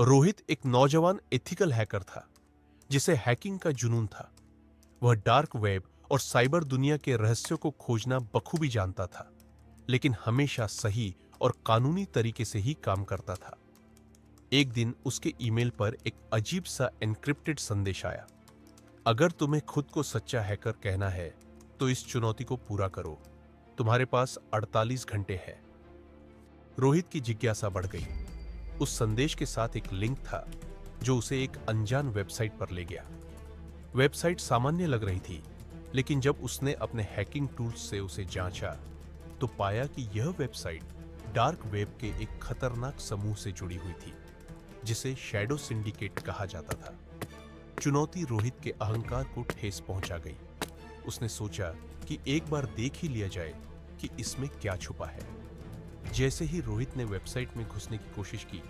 रोहित एक नौजवान ethical hacker था जिसे हैकिंग का जुनून था। वह डार्क वेब और साइबर दुनिया के रहस्यों को खोजना बखूबी जानता था, लेकिन हमेशा सही और कानूनी तरीके से ही काम करता था। एक दिन उसके ईमेल पर एक अजीब सा एन्क्रिप्टेड संदेश आया। अगर तुम्हें खुद को सच्चा हैकर कहना है तो इस चुनौती को पूरा करो। तुम्हारे पास 48 घंटे है। रोहित की जिज्ञासा बढ़ गई। उस संदेश के साथ एक लिंक था जो उसे एक अनजान वेबसाइट पर ले गया। वेबसाइट सामान्य लग रही थी, लेकिन जब उसने अपने हैकिंग टूल्स से उसे जांचा तो पाया कि यह वेबसाइट डार्क वेब के एक खतरनाक समूह से जुड़ी हुई थी जिसे शैडो सिंडिकेट कहा जाता था। चुनौती रोहित के अहंकार को ठेस पहुंचा गई। उसने सोचा कि एक बार देख ही लिया जाए कि इसमें क्या छुपा है। जैसे ही रोहित ने वेबसाइट में घुसने की कोशिश की,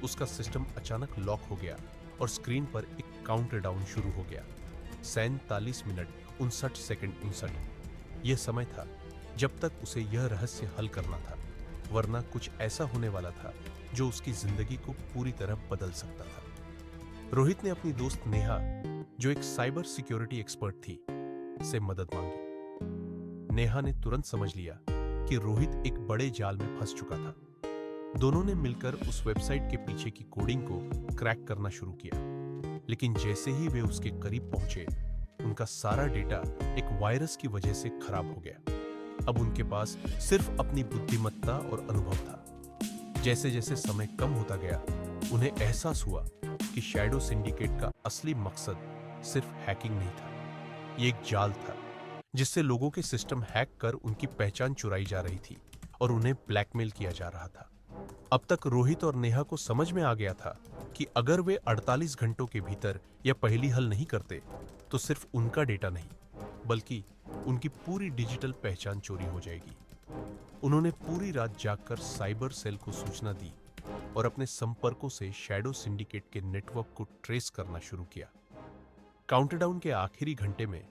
उसका सिस्टम अचानक लॉक हो गया और स्क्रीन पर एक काउंटडाउन शुरू हो गया। 47 मिनट 59 सेकंड 59। यह समय था जब तक उसे यह रहस्य हल करना था, वरना कुछ ऐसा होने वाला था जो उसकी जिंदगी को पूरी तरह बदल सकता था। रोहित ने अपनी दोस्त नेहा, जो एक साइबर सिक्योरिटी एक्सपर्ट थी, से मदद मांगी। नेहा ने तुरंत समझ लिया कि रोहित एक बड़े जाल में फंस चुका था। दोनों ने मिलकर उस वेबसाइट के पीछे की कोडिंग को क्रैक करना शुरू किया, लेकिन जैसे ही वे उसके करीब पहुंचे, उनका सारा डेटा एक वायरस की वजह से खराब हो गया। अब उनके पास सिर्फ अपनी बुद्धिमत्ता और अनुभव था। जैसे जैसे समय कम होता गया, उन्हें एहसास हुआ कि शैडो सिंडिकेट का असली मकसद सिर्फ हैकिंग नहीं था। ये एक जाल था जिससे लोगों के सिस्टम हैक कर उनकी पहचान चुराई जा रही थी और उन्हें ब्लैकमेल किया जा रहा था। अब तक रोहित और नेहा को समझ में आ गया था कि अगर वे 48 घंटों के भीतर यह पहेली हल नहीं करते तो सिर्फ उनका डेटा नहीं, बल्कि उनकी पूरी डिजिटल पहचान चोरी हो जाएगी। उन्होंने पूरी रात जागकर साइबर सेल को सूचना दी और अपने संपर्कों से शैडो सिंडिकेट के नेटवर्क को ट्रेस करना शुरू किया। काउंटडाउन के आखिरी घंटे में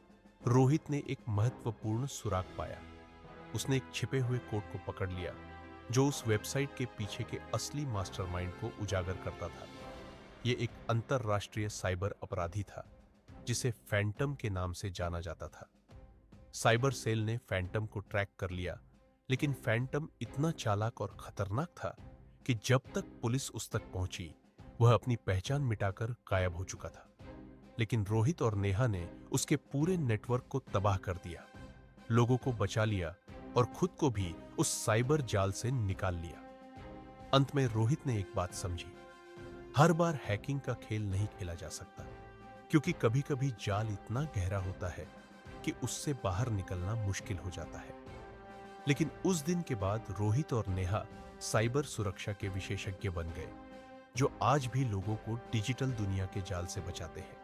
रोहित ने एक महत्वपूर्ण सुराग पाया। उसने एक छिपे हुए कोड को पकड़ लिया जो उस वेबसाइट के पीछे के असली मास्टरमाइंड को उजागर करता था। यह एक अंतरराष्ट्रीय साइबर अपराधी था जिसे फैंटम के नाम से जाना जाता था। साइबर सेल ने फैंटम को ट्रैक कर लिया, लेकिन फैंटम इतना चालाक और खतरनाक था कि जब तक पुलिस उस तक पहुंची, वह अपनी पहचान मिटाकर गायब हो चुका था। लेकिन रोहित और नेहा ने उसके पूरे नेटवर्क को तबाह कर दिया, लोगों को बचा लिया और खुद को भी उस साइबर जाल से निकाल लिया। अंत में रोहित ने एक बात समझी, हर बार हैकिंग का खेल नहीं खेला जा सकता, क्योंकि कभी-कभी जाल इतना गहरा होता है कि उससे बाहर निकलना मुश्किल हो जाता है। लेकिन उस दिन के बाद रोहित और नेहा साइबर सुरक्षा के विशेषज्ञ बन गए, जो आज भी लोगों को डिजिटल दुनिया के जाल से बचाते हैं।